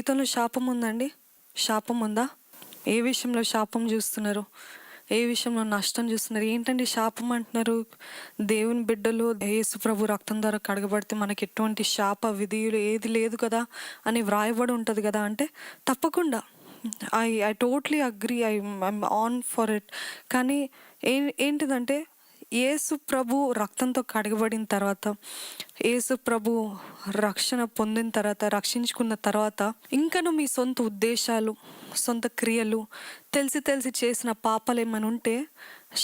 జీవితంలో శాపం ఉందండి? శాపం ఉందా? ఏ విషయంలో శాపం చూస్తున్నారు? ఏ విషయంలో నష్టం చూస్తున్నారు? ఏంటండి శాపం అంటున్నారు? దేవుని బిడ్డలు యేసు ప్రభు రక్తం ద్వారా కడగబడితే మనకి ఎటువంటి శాప విధియులు ఏది లేదు కదా అని వ్రాయబడి ఉంటుంది కదా. అంటే తప్పకుండా I totally agree, I'm on for it. కానీ ఏంటిదంటే యేసు ప్రభు రక్తంతో కడగబడిన తర్వాత, యేసు ప్రభు రక్షణ పొందిన తర్వాత, రక్షించుకున్న తర్వాత ఇంకను మీ సొంత ఉద్దేశాలు, సొంత క్రియలు, తెలిసి చేసిన పాపాలు ఏమైనా ఉంటే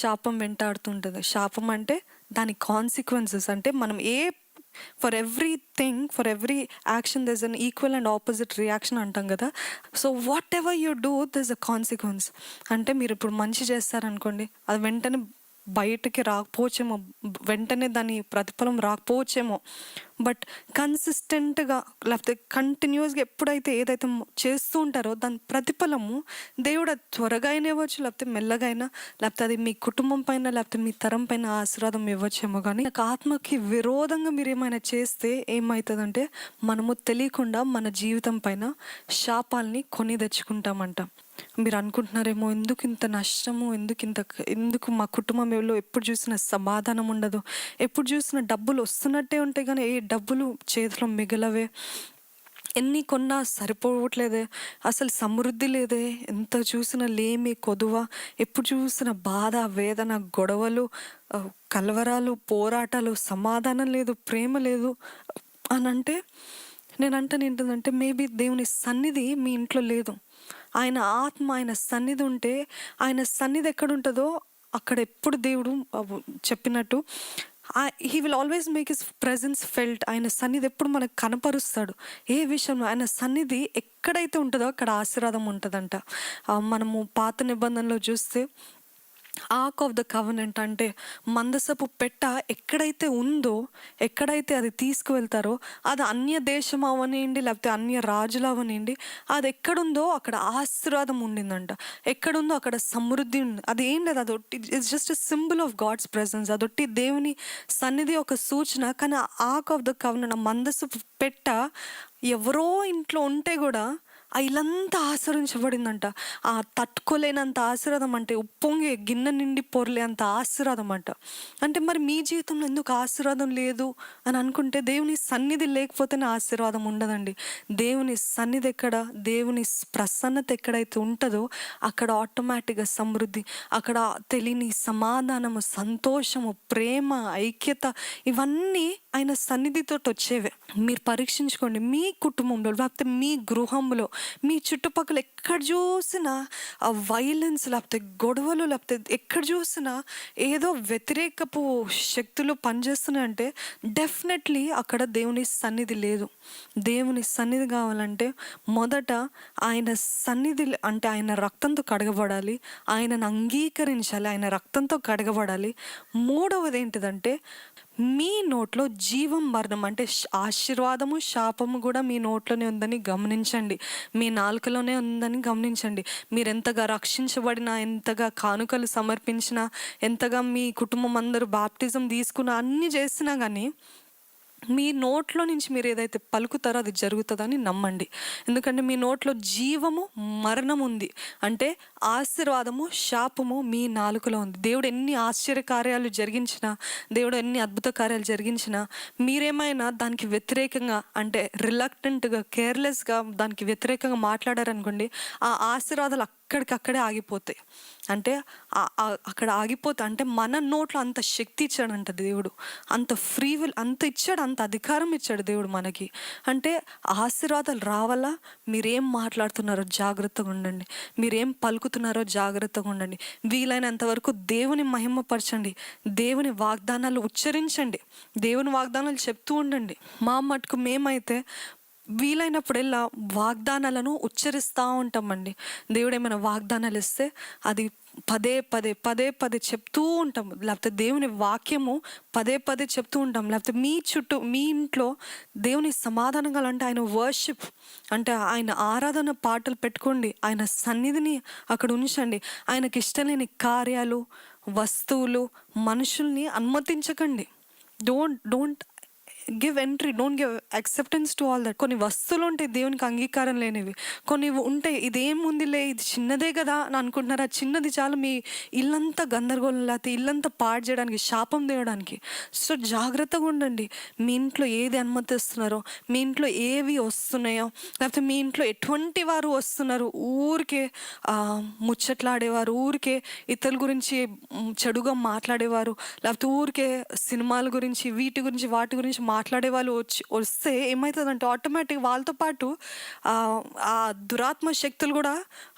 శాపం వెంటాడుతుంటుంది. శాపం అంటే దాని కాన్సిక్వెన్సెస్. అంటే మనం for everything, for every action there is an equal and opposite reaction అంటాం కదా. So what ever you do there is a consequence. అంటే మీరు ఇప్పుడు మంచి చేస్తారనుకోండి, అది వెంటనే బయటకి రాకపోవచ్చేమో, వెంటనే దాని ప్రతిఫలం రాకపోవచ్చేమో. బట్ కన్సిస్టెంట్గా లేకపోతే కంటిన్యూస్గా ఎప్పుడైతే ఏదైతే చేస్తూ ఉంటారో దాని ప్రతిఫలము దేవుడు అది త్వరగా అయినా ఇవ్వచ్చు, లేకపోతే మెల్లగా అయినా, లేకపోతే అది మీ కుటుంబం పైన లేకపోతే మీ తరం పైన ఆశీర్వాదం ఇవ్వచ్చేమో. కానీ ఆత్మకి విరోధంగా మీరు ఏమైనా చేస్తే ఏమవుతుందంటే మనము తెలియకుండా మన జీవితం పైన శాపాల్ని కొని తెచ్చుకుంటామంట. మీరు అనుకుంటున్నారేమో, ఎందుకు ఇంత నష్టము, ఎందుకు మా కుటుంబంలో ఎప్పుడు చూసిన సమాధానం ఉండదు, ఎప్పుడు చూసిన డబ్బులు వస్తున్నట్టే ఉంటాయి కానీ ఏ డబ్బులు చేతిలో మిగలవే, ఎన్ని కొన్నా సరిపోవట్లేదే, అసలు సమృద్ధి లేదే, ఎంత చూసిన లేమి కొదువ, ఎప్పుడు చూసిన బాధ, వేదన, గొడవలు, కలవరాలు, పోరాటాలు, సమాధానం లేదు, ప్రేమ లేదు అని అంటే నేనంటాను ఏంటంటే మేబీ దేవుని సన్నిధి మీ ఇంట్లో లేదు. ఆయన ఆత్మ, ఆయన సన్నిధి ఉంటే, ఆయన సన్నిధి ఎక్కడుంటుందో అక్కడ ఎప్పుడు దేవుడు చెప్పినట్టు he will always make his presence felt. ఆయన సన్నిధి ఎప్పుడు మనకు కనపరుస్తాడు. ఏ విషయంలో ఆయన సన్నిధి ఎక్కడైతే ఉంటుందో అక్కడ ఆశీర్వాదం ఉంటుందంట. మనము పాత నిబంధనలో చూస్తే ఆర్క్ ఆఫ్ ద కవెనెంట్ అంటే మందసపు పెట్ట ఎక్కడైతే ఉందో, ఎక్కడైతే అది తీసుకువెళ్తారో, అది అన్య దేశం అవనివ్వండి లేకపోతే అన్య రాజులు అవనివ్వండి, అది ఎక్కడుందో అక్కడ ఆశీర్వాదం ఉండిందంట. ఎక్కడుందో అక్కడ సమృద్ధి ఉంది. అది ఏం లేదు, అదొట్టి it's just a symbol of God's presence. అదొట్టి దేవుని సన్నిధి ఒక సూచన. కానీ ఆర్క్ ఆఫ్ ద కవెనెంట్, మందసపు పెట్ట ఎవరో ఇంట్లో ఉంటే కూడా ఆ ఇల్లంతా ఆశీర్వదించబడిందంట. ఆ తట్టుకోలేనంత ఆశీర్వాదం, అంటే ఉప్పొంగి గిన్నె నిండి పొరలే అంత ఆశీర్వాదం అంట. అంటే మరి మీ జీవితంలో ఎందుకు ఆశీర్వాదం లేదు అని అనుకుంటే, దేవుని సన్నిధి లేకపోతేనే ఆశీర్వాదం ఉండదండి. దేవుని సన్నిధి ఎక్కడ, దేవుని ప్రసన్నత ఎక్కడైతే ఉంటుందో అక్కడ ఆటోమేటిక్గా సమృద్ధి, అక్కడ తెలియని సమాధానము, సంతోషము, ప్రేమ, ఐక్యత, ఇవన్నీ ఆయన సన్నిధితో వచ్చేవే. మీరు పరీక్షించుకోండి. మీ కుటుంబంలో లేకపోతే మీ గృహంలో, మీ చుట్టుపక్కల ఎక్కడ చూసినా వైలెన్స్, లేకపోతే గొడవలు, లేకపోతే ఎక్కడ చూసినా ఏదో వ్యతిరేకపు శక్తులు పనిచేస్తున్నాయంటే డెఫినెట్లీ అక్కడ దేవుని సన్నిధి లేదు. దేవుని సన్నిధి కావాలంటే మొదట ఆయన సన్నిధి అంటే ఆయన రక్తంతో కడగబడాలి, ఆయనను అంగీకరించాలి, ఆయన రక్తంతో కడగబడాలి. మూడవది ఏంటిదంటే మీ నోట్లో జీవం, మరణం అంటే ఆశీర్వాదము, శాపము కూడా మీ నోట్లోనే ఉందని గమనించండి. మీ నాలుకలోనే ఉందని గమనించండి. మీరు ఎంతగా రక్షించబడినా, ఎంతగా కానుకలు సమర్పించినా, ఎంతగా మీ కుటుంబం అందరూ బాప్టిజం తీసుకున్నా, అన్నీ చేసినా కానీ మీ నోట్లో నుంచి మీరు ఏదైతే పలుకుతారో అది జరుగుతుందని నమ్మండి. ఎందుకంటే మీ నోట్లో జీవము, మరణం ఉంది. అంటే ఆశీర్వాదము, శాపము మీ నాలుకలో ఉంది. దేవుడు ఎన్ని ఆశ్చర్య కార్యాలు జరిగించినా, దేవుడు ఎన్ని అద్భుత కార్యాలు జరిగించినా మీరేమైనా దానికి వ్యతిరేకంగా, అంటే రిలక్టెంట్గా, కేర్లెస్గా దానికి వ్యతిరేకంగా మాట్లాడారనుకోండి, ఆ ఆశీర్వాదాలు అక్కడికక్కడే ఆగిపోతాయి. అంటే అక్కడ ఆగిపోతాయి. అంటే మన నోట్లో అంత శక్తి ఇచ్చాడంట దేవుడు, అంత ఫ్రీ విల్ అంత ఇచ్చాడు, అంత అధికారం ఇచ్చాడు దేవుడు మనకి. అంటే ఆశీర్వాదాలు రావాలా, మీరేం మాట్లాడుతున్నారో జాగ్రత్తగా ఉండండి, మీరేం పలుకుతున్నారో జాగ్రత్తగా ఉండండి. వీలైనంత వరకు దేవుని మహిమపరచండి, దేవుని వాగ్దానాలు ఉచ్చరించండి, దేవుని వాగ్దానాలు చెప్తూ ఉండండి. మా మటుకు మేమైతే వీలైనప్పుడల్లా వాగ్దానాలను ఉచ్చరిస్తూ ఉంటామండి. దేవుడు ఏమైనా వాగ్దానాలు ఇస్తే అది పదే చెప్తూ ఉంటాం, లేకపోతే దేవుని వాక్యము పదే చెప్తూ ఉంటాం. లేకపోతే మీ ఇంట్లో దేవుని సమాధానం కావాలంటే ఆయన వర్షిప్ అంటే ఆయన ఆరాధన పాటలు పెట్టుకోండి, ఆయన సన్నిధిని అక్కడ ఉంచండి. ఆయనకి ఇష్టం లేని కార్యాలు, వస్తువులు, మనుషుల్ని అనుమతించకండి. Don't give entry, don't give acceptance to all that. కొన్ని వస్తువులు ఉంటాయి దేవునికి అంగీకారం లేనివి, కొన్ని ఉంటాయి ఇదేముందిలే ఇది చిన్నదే కదా అని అనుకుంటున్నారు. ఆ చిన్నది చాలు మీ ఇల్లంతా గందరగోళం, లేకపోతే ఇల్లంతా పాడు చేయడానికి, శాపం తేయడానికి. సో జాగ్రత్తగా ఉండండి. మీ ఇంట్లో ఏది అనుమతిస్తున్నారో, మీ ఇంట్లో ఏవి వస్తున్నాయో, లేకపోతే మీ ఇంట్లో ఎటువంటి వారు వస్తున్నారు, ఊరికే ముచ్చట్లాడేవారు, ఊరికే ఇతరుల గురించి చెడుగా మాట్లాడేవారు, లేకపోతే ఊరికే సినిమాల గురించి వీటి గురించి వాటి గురించి మాట్లాడే వాళ్ళు వస్తే ఏమవుతుందంటే ఆటోమేటిక్ వాళ్ళతో పాటు ఆ దురాత్మ శక్తులు కూడా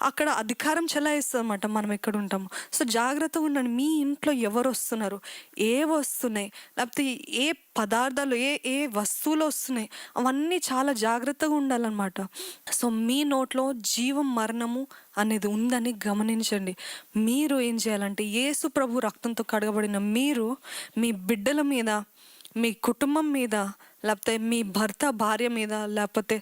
అక్కడ అధికారం చెలాయిస్తుంది అన్నమాట మనం ఎక్కడ ఉంటాము. సో జాగ్రత్తగా ఉండండి. మీ ఇంట్లో ఎవరు వస్తున్నారు, ఏవి వస్తున్నాయి, లేకపోతే ఏ పదార్థాలు ఏ ఏ వస్తువులు వస్తున్నాయి, అవన్నీ చాలా జాగ్రత్తగా ఉండాలన్నమాట. సో మీ నోట్లో జీవం మరణము అనేది ఉందని గమనించండి. మీరు ఏం చేయాలంటే యేసు ప్రభు రక్తంతో కడగబడిన మీరు మీ బిడ్డల మీద, మీ కుటుంబం మీద, లేకపోతే మీ భర్త భార్య మీద, లేకపోతే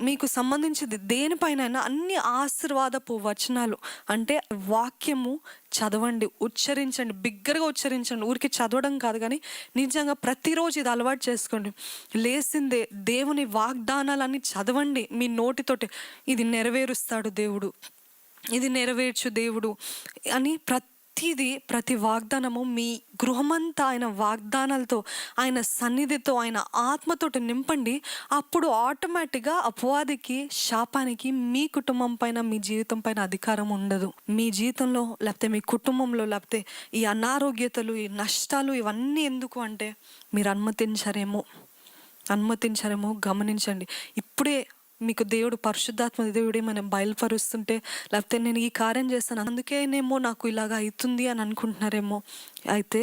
మీకు సంబంధించింది దేనిపైన అన్ని ఆశీర్వాదపు వచనాలు అంటే వాక్యము చదవండి, ఉచ్చరించండి, బిగ్గరగా ఉచ్చరించండి. ఊరికి చదవడం కాదు కానీ నిజంగా ప్రతిరోజు ఇది అలవాటు చేసుకోండి. లేసిందే దేవుని వాగ్దానాలన్నీ చదవండి మీ నోటితోటి. ఇది నెరవేరుస్తాడు దేవుడు, ఇది నెరవేర్చు దేవుడు అని ప్రతి వాగ్దానము మీ గృహమంతా ఆయన వాగ్దానాలతో, ఆయన సన్నిధితో, ఆయన ఆత్మతోటి నింపండి. అప్పుడు ఆటోమేటిక్గా అపవాదికి, శాపానికి మీ కుటుంబం పైన, మీ జీవితం పైన అధికారం ఉండదు. మీ జీవితంలో లేకపోతే మీ కుటుంబంలో లేకపోతే ఈ అనారోగ్యతలు, ఈ నష్టాలు ఇవన్నీ ఎందుకు అంటే మీరు అనుమతించారేమో గమనించండి. ఇప్పుడే మీకు దేవుడు, పరిశుద్ధాత్మ దేవుడు ఏమైనా బయలుపరుస్తుంటే, లేకపోతే నేను ఈ కార్యం చేస్తాను అందుకేనేమో నాకు ఇలాగ అవుతుంది అని అనుకుంటున్నారేమో. అయితే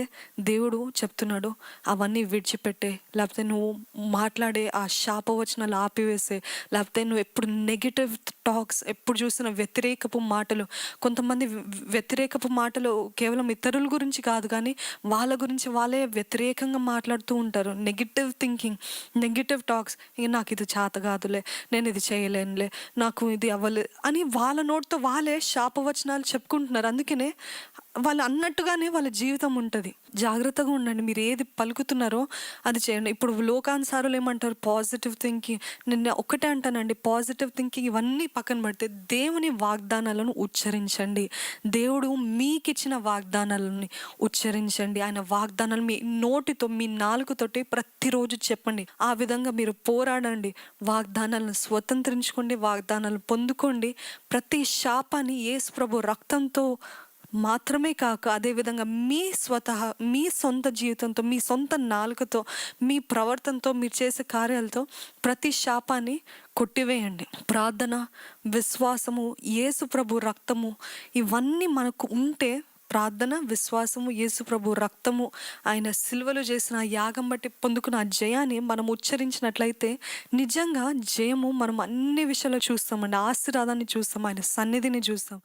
దేవుడు చెప్తున్నాడు అవన్నీ విడిచిపెట్టే, లేకపోతే నువ్వు మాట్లాడే ఆ శాపవచనాలు ఆపివేసే, లేకపోతే నువ్వు ఎప్పుడు నెగిటివ్ టాక్స్, ఎప్పుడు చూసిన వ్యతిరేకపు మాటలు. కొంతమంది వ్యతిరేకపు మాటలు కేవలం ఇతరుల గురించి కాదు కానీ వాళ్ళ గురించి వాళ్ళే వ్యతిరేకంగా మాట్లాడుతూ ఉంటారు. Negative thinking, negative talks. ఇక నాకు ఇది చేత కాదులే, నేను ఇది చేయలేనులే, నాకు ఇది అవ్వలేదు అని వాళ్ళ నోటితో వాళ్ళే శాపవచనాలు చెప్పుకుంటున్నారు. అందుకనే వాళ్ళు అన్నట్టుగానే వాళ్ళ జీవితం ఉంటుంది. జాగ్రత్తగా ఉండండి. మీరు ఏది పలుకుతున్నారో అది చేయండి. ఇప్పుడు లోకానుసారులు ఏమంటారు, పాజిటివ్ థింకింగ్. నేను ఒకటే అంటానండి, పాజిటివ్ థింకింగ్ ఇవన్నీ పక్కన పెడితే దేవుని వాగ్దానాలను ఉచ్చరించండి. దేవుడు మీకు ఇచ్చిన వాగ్దానాలని ఉచ్చరించండి. ఆయన వాగ్దానాలు మీ నోటితో, మీ నాలుకతోటి ప్రతిరోజు చెప్పండి. ఆ విధంగా మీరు పోరాడండి. వాగ్దానాలను స్వతంత్రించుకోండి, వాగ్దానాలు పొందుకోండి. ప్రతి శాపాన్ని యేసు ప్రభు రక్తంతో మాత్రమే కాక అదేవిధంగా మీ సొంత జీవితంతో, మీ సొంత నాలుకతో, మీ ప్రవర్తనతో, మీరు చేసే కార్యాలతో ప్రతి శాపాన్ని కొట్టివేయండి. ప్రార్థన, విశ్వాసము, యేసు ప్రభు రక్తము ఇవన్నీ మనకు ఉంటే, ప్రార్థన, విశ్వాసము, యేసు ప్రభు రక్తము, ఆయన సిలువలో చేసిన యాగం బట్టి పొందుకున్న ఆ జయాన్ని మనం ఉచ్చరించినట్లయితే నిజంగా జయము మనం అన్ని విషయాల్లో చూస్తామండి. ఆశీర్వాదాన్ని చూస్తాం, ఆయన సన్నిధిని చూస్తాం.